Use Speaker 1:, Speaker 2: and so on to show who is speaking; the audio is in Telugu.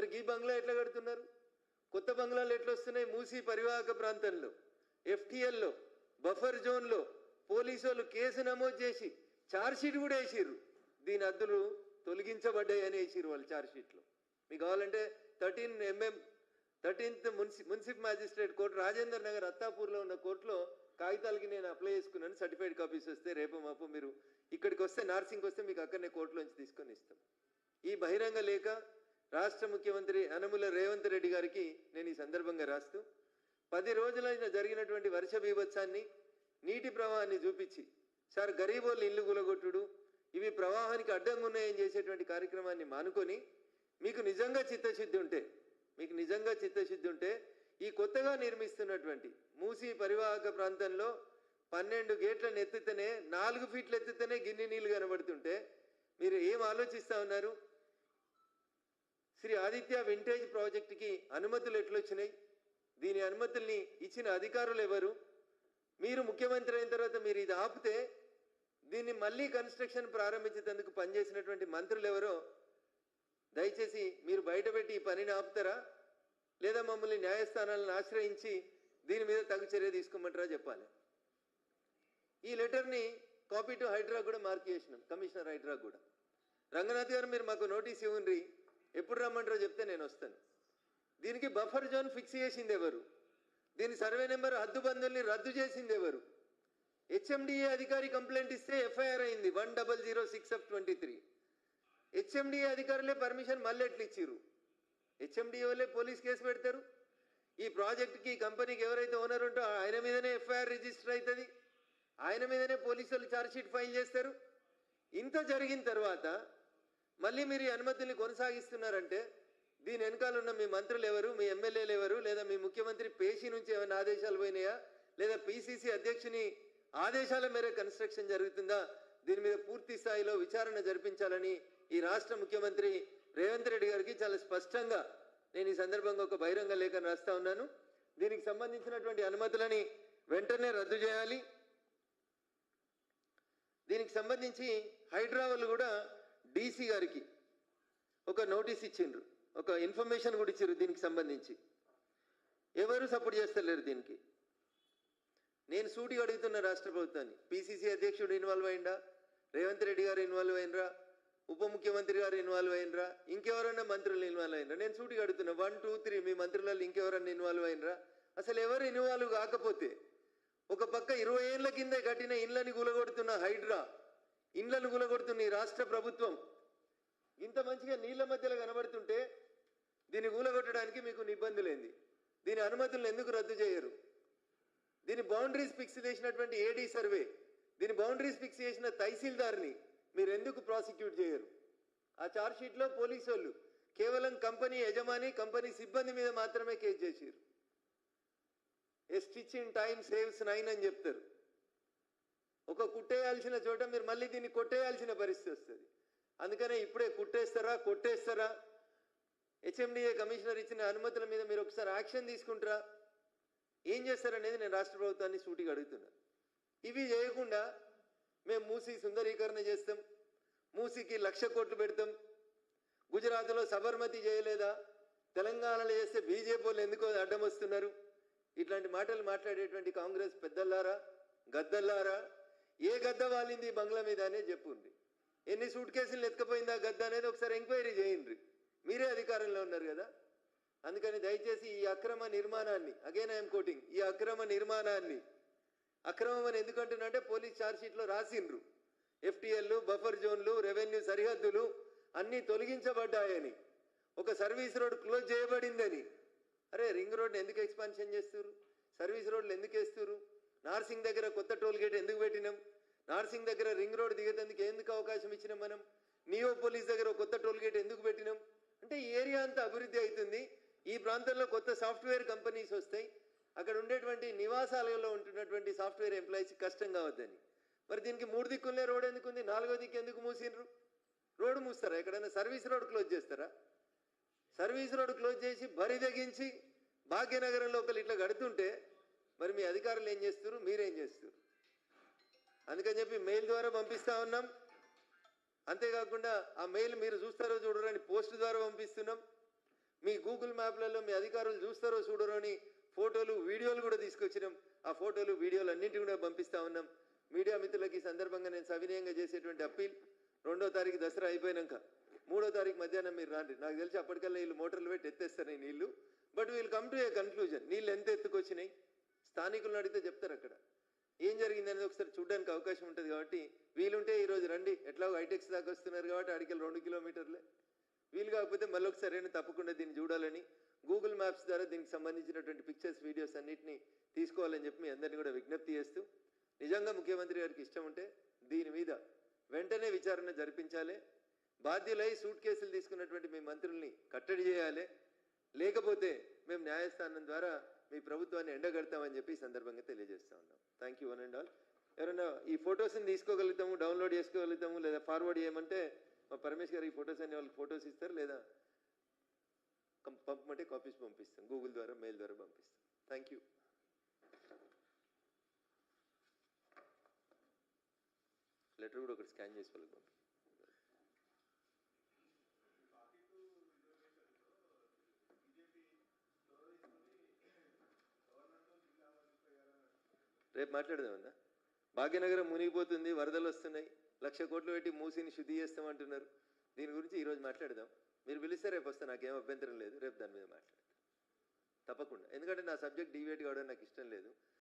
Speaker 1: మరి ఈ బంగ్లా ఎట్లా కడుతున్నారు? కొత్త బంగ్లాలు ఎట్లా వస్తున్నాయి? మూసీ పరివాహక ప్రాంతంలో, ఎఫ్టీఎల్లో, బఫర్ జోన్లో పోలీసు వాళ్ళు కేసు నమోదు చేసి ఛార్జ్షీట్ కూడా వేసిర్రు. దీని అద్దులు తొలగించబడ్డాయి అని వేసిర్రు వాళ్ళు ఛార్జ్షీట్లో. మీకు కావాలంటే 13th municipal magistrate court Rajendra Nagar అత్తాపూర్లో ఉన్న కోర్టులో కాగితాలకి నేను అప్లై చేసుకున్నాను. సర్టిఫైడ్ కాపీస్ వస్తే రేపు మాపు మీరు ఇక్కడికి వస్తే, నార్సింగ్కి వస్తే మీకు అక్కడనే కోర్టులోంచి తీసుకొని ఇస్తాం. ఈ బహిరంగ లేఖ రాష్ట్ర ముఖ్యమంత్రి యనమల రేవంత్ రెడ్డి గారికి నేను ఈ సందర్భంగా రాస్తూ 10 రోజులైన జరిగినటువంటి వర్ష బీభత్సాన్ని, నీటి ప్రవాహాన్ని చూపించి, సార్ గరీబోళ్ళు ఇల్లు గులగొట్టుడు, ఇవి ప్రవాహానికి అడ్డంగా ఉన్నాయని చేసేటువంటి కార్యక్రమాన్ని మానుకొని మీకు నిజంగా చిత్తశుద్ధి ఉంటే ఈ కొత్తగా నిర్మిస్తున్నటువంటి మూసీ పరివాహక ప్రాంతంలో 12 గేట్లను ఎత్తితేనే 4 ఫీట్లు ఎత్తితేనే గిన్నె నీళ్లు కనబడుతుంటే మీరు ఏం ఆలోచిస్తా ఉన్నారు? శ్రీ ఆదిత్య వింటేజ్ ప్రాజెక్టుకి అనుమతులు ఎట్లొచ్చినాయి? దీని అనుమతుల్ని ఇచ్చిన అధికారులు ఎవరు? మీరు ముఖ్యమంత్రి అయిన తర్వాత మీరు ఇది ఆపితే దీన్ని మళ్ళీ కన్స్ట్రక్షన్ ప్రారంభించేందుకు పనిచేసినటువంటి మంత్రులు ఎవరో దయచేసి మీరు బయటపెట్టి ఈ పనిని ఆపుతారా, లేదా మమ్మల్ని న్యాయస్థానాలను ఆశ్రయించి దీని మీద తగు చర్య తీసుకోమంటారా చెప్పాలి. ఈ లెటర్ని కాపీ టు హైడ్రా కూడా మార్క్ చేసినాం, కమిషనర్ హైడ్రా కూడా. రంగనాథ్ గారు మీరు మాకు నోటీస్ ఇవ్వండి, ఎప్పుడు రమ్మంటారో చెప్తే నేను వస్తాను. దీనికి బఫర్ జోన్ ఫిక్స్ చేసింది ఎవరు? దీని సర్వే నెంబర్ హద్దుబందుల్ని రద్దు చేసింది ఎవరు? హెచ్ఎండిఏ అధికారి కంప్లైంట్ ఇస్తే ఎఫ్ఐఆర్ అయింది 1006/23. హెచ్ఎండిఏ అధికారులే పర్మిషన్ మళ్ళీ ఎట్లు ఇచ్చిర్రు? హెచ్ఎండిఏ వాళ్ళే పోలీస్ కేసు పెడతారు. ఈ ప్రాజెక్టుకి కంపెనీకి ఎవరైతే ఓనర్ ఉంటో ఆయన మీదనే ఎఫ్ఐఆర్ రిజిస్టర్ అవుతుంది, ఆయన మీదనే పోలీసు వాళ్ళు ఛార్జ్షీట్ ఫైల్ చేస్తారు. ఇంత జరిగిన తర్వాత మళ్ళీ మీరు ఈ అనుమతుల్ని కొనసాగిస్తున్నారంటే దీని వెనకాల ఉన్న మీ మంత్రులు ఎవరు, మీ ఎమ్మెల్యేలు ఎవరు, లేదా మీ ముఖ్యమంత్రి పేషీ నుంచి ఏమైనా ఆదేశాలు పోయినాయా, లేదా పిసిసి అధ్యక్షుని ఆదేశాల మేరకు కన్స్ట్రక్షన్ జరుగుతుందా? దీని మీద పూర్తి స్థాయిలో విచారణ జరిపించాలని ఈ రాష్ట్ర ముఖ్యమంత్రి రేవంత్ రెడ్డి గారికి చాలా స్పష్టంగా నేను ఈ సందర్భంగా ఒక బహిరంగ లేఖను రాస్తా ఉన్నాను. దీనికి సంబంధించినటువంటి అనుమతులని వెంటనే రద్దు చేయాలి. దీనికి సంబంధించి హైడ్రా వాళ్ళు కూడా డీసీ గారికి ఒక నోటీస్ ఇచ్చిండ్రు, ఒక ఇన్ఫర్మేషన్ కూడా ఇచ్చారు. దీనికి సంబంధించి ఎవరు సపోర్ట్ చేస్తలేరు. దీనికి నేను సూటిగా అడుగుతున్న రాష్ట్ర ప్రభుత్వాన్ని, పిసిసి అధ్యక్షుడు ఇన్వాల్వ్ అయిందా, రేవంత్ రెడ్డి గారు ఇన్వాల్వ్ అయినరా, ఉప ముఖ్యమంత్రి గారు ఇన్వాల్వ్ అయినరా, ఇంకెవరన్నా మంత్రులు ఇన్వాల్వ్ అయినరా? నేను సూటిగా అడుగుతున్నా, 1, 2, 3 మీ మంత్రులలో ఇంకెవరన్నా ఇన్వాల్వ్ అయినరా? అసలు ఎవరు ఇన్వాల్వ్ కాకపోతే ఒక పక్క 20 ఏళ్ల కింద కట్టిన ఇండ్లని గులగొడుతున్న హైడ్రా, ఇండ్లను గులగొడుతున్న ఈ రాష్ట్ర ప్రభుత్వం ఇంత మంచిగా నీళ్ల మధ్యలో కనబడుతుంటే దీన్ని కూలగొట్టడానికి మీకు ఇబ్బందులేంది? దీని అనుమతులను ఎందుకు రద్దు చేయరు? దీని బౌండరీస్ ఫిక్స్ చేసినటువంటి ఏడీ సర్వే, దీని బౌండరీస్ ఫిక్స్ చేసిన తహసీల్దార్ని మీరు ఎందుకు ప్రాసిక్యూట్ చేయరు? ఆ ఛార్జ్షీట్లో పోలీసు వాళ్ళు కేవలం కంపెనీ యజమాని, కంపెనీ సిబ్బంది మీద మాత్రమే కేసు చేశారు. ఏ స్టిచ్ ఇన్ టైం సేవ్స్ 9 అని చెప్తారు. ఒక కుట్టేయాల్సిన చోట మీరు మళ్ళీ దీన్ని కొట్టేయాల్సిన పరిస్థితి వస్తుంది. అందుకనే ఇప్పుడే కుట్టేస్తారా, కొట్టేస్తారా, హెచ్ఎండిఏ కమిషనర్ ఇచ్చిన అనుమతుల మీద మీరు ఒకసారి యాక్షన్ తీసుకుంటారా, ఏం చేస్తారనేది నేను రాష్ట్ర ప్రభుత్వాన్ని సూటిగా అడుగుతున్నా. ఇవి చేయకుండా మేము మూసీ సుందరీకరణ చేస్తాం, మూసీకి 1,00,000 కోట్లు పెడతాం, గుజరాత్లో సబర్మతి చేయలేదా, తెలంగాణలో చేస్తే బీజేపీ వాళ్ళు ఎందుకో అడ్డం వస్తున్నారు, ఇట్లాంటి మాటలు మాట్లాడేటువంటి కాంగ్రెస్ పెద్దల్లారా, గద్దల్లారా, ఏ గద్ద వాలింది బంగ్లా మీద అనేది చెప్పుండ్రి. ఎన్ని సూట్ కేసులు ఎత్తుకపోయిందా గద్ద అనేది ఒకసారి ఎంక్వైరీ చేయండి. మీరే అధికారంలో ఉన్నారు కదా. అందుకని దయచేసి ఈ అక్రమ నిర్మాణాన్ని, అగైన్ ఐఎమ్ కోటింగ్, ఈ అక్రమ నిర్మాణాన్ని, అక్రమం అని ఎందుకంటున్నా అంటే పోలీస్ ఛార్జ్షీట్లో రాసిండ్రు, ఎఫ్టీఎల్లు, బఫర్ జోన్లు, రెవెన్యూ సరిహద్దులు అన్నీ తొలగించబడ్డాయని, ఒక సర్వీస్ రోడ్ క్లోజ్ చేయబడిందని. అరే రింగ్ రోడ్ని ఎందుకు ఎక్స్పాన్షన్ చేస్తారు? సర్వీస్ రోడ్లు ఎందుకు వేస్తారు? నార్సింగ్ దగ్గర కొత్త టోల్ గేట్ ఎందుకు పెట్టినాం? నార్సింగ్ దగ్గర రింగ్ రోడ్ దిగేందుకు ఎందుకు అవకాశం ఇచ్చినాం మనం? నియో పోలీస్ దగ్గర కొత్త టోల్ గేట్ ఎందుకు పెట్టినాం? అంటే ఈ ఏరియా అంతా అభివృద్ధి అవుతుంది, ఈ ప్రాంతంలో కొత్త సాఫ్ట్వేర్ కంపెనీస్ వస్తాయి, అక్కడ ఉండేటువంటి నివాసాలలో ఉంటున్నటువంటి సాఫ్ట్వేర్ ఎంప్లాయీస్ కష్టం కావద్దని. మరి దీనికి 3 దిక్కులనే రోడ్ ఎందుకు ఉంది? 4వ దిక్కు ఎందుకు మూసినరు? రోడ్డు మూస్తారా? ఎక్కడైనా సర్వీస్ రోడ్ క్లోజ్ చేస్తారా? సర్వీస్ రోడ్ క్లోజ్ చేసి బరి తెగించి భాగ్యనగరం లోపల ఇట్లా కడుతుంటే మరి మీ అధికారులు ఏం చేస్తారు, మీరేం చేస్తారు? అందుకని చెప్పి మెయిల్ ద్వారా పంపిస్తా ఉన్నాం. అంతేకాకుండా ఆ మెయిల్ మీరు చూస్తారో చూడరని పోస్ట్ ద్వారా పంపిస్తున్నాం. మీ గూగుల్ మ్యాప్లలో మీ అధికారులు చూస్తారో చూడరో అని ఫోటోలు వీడియోలు కూడా తీసుకొచ్చినాం. ఆ ఫోటోలు వీడియోలు అన్నింటి కూడా పంపిస్తా ఉన్నాం. మీడియా మిత్రులకి ఈ సందర్భంగా నేను సవినయంగా చేసేటువంటి అప్పీల్, 2వ తారీఖు దసరా అయిపోయినాక 3వ తారీఖు మధ్యాహ్నం మీరు రాండి. నాకు తెలిసి అప్పటికల్లా వీళ్ళు మోటార్లు పెట్టి ఎత్తేస్తారు ఈ నీళ్లు. But we'll come to A conclusion. నీళ్ళు ఎంత ఎత్తుకొచ్చినాయి స్థానికులను అడిగితే చెప్తారు. అక్కడ ఏం జరిగింది అనేది ఒకసారి చూడడానికి అవకాశం ఉంటుంది. కాబట్టి వీలుంటే ఈరోజు రండి. ఎట్లాగో హైటెక్స్ దాకా వస్తున్నారు కాబట్టి అడికెళ్ళి 2 కిలోమీటర్లే. వీలు కాకపోతే మళ్ళీ ఒకసారి తప్పకుండా దీన్ని చూడాలని, గూగుల్ మ్యాప్స్ ద్వారా దీనికి సంబంధించినటువంటి పిక్చర్స్ వీడియోస్ అన్నింటినీ తీసుకోవాలని చెప్పి మీ అందరినీ కూడా విజ్ఞప్తి చేస్తూ, నిజంగా ముఖ్యమంత్రి గారికి ఇష్టం ఉంటే దీని మీద వెంటనే విచారణ జరిపించాలి. బాధ్యులై సూట్ కేసులు తీసుకున్నటువంటి మీ మంత్రుల్ని కట్టడి చేయాలి. లేకపోతే మేము న్యాయస్థానం ద్వారా మీ ప్రభుత్వాన్ని ఎండగడతామని చెప్పి ఈ సందర్భంగా తెలియజేస్తా ఉన్నాం. Thank you one and all. ఎవరైనా ఈ ఫొటోస్ని తీసుకోగలుగుతాము, డౌన్లోడ్ చేసుకోగలుగుతాము, లేదా ఫార్వర్డ్ చేయమంటే మా పరమేష్ గారు ఈ ఫొటోస్ అన్ని వాళ్ళకి ఫొటోస్ ఇస్తారు, లేదా పంపమంటే కాపీస్ పంపిస్తాం, గూగుల్ ద్వారా మెయిల్ ద్వారా పంపిస్తాం. Thank you. లెటర్ కూడా ఒకటి స్కాన్ చేసి వాళ్ళకి పంపి. రేపు మాట్లాడదామన్నా. భాగ్యనగరం మునిగిపోతుంది, వరదలు వస్తున్నాయి, 1,00,000 కోట్లు పెట్టి మూసిని శుద్ధి చేస్తామంటున్నారు. దీని గురించి ఈరోజు మాట్లాడదాం. మీరు పిలిస్తే రేపు వస్తే నాకేం అభ్యంతరం లేదు. రేపు దాని మీద మాట్లాడతాం తప్పకుండా. ఎందుకంటే నా సబ్జెక్ట్ డివేట్ కావడం నాకు ఇష్టం లేదు.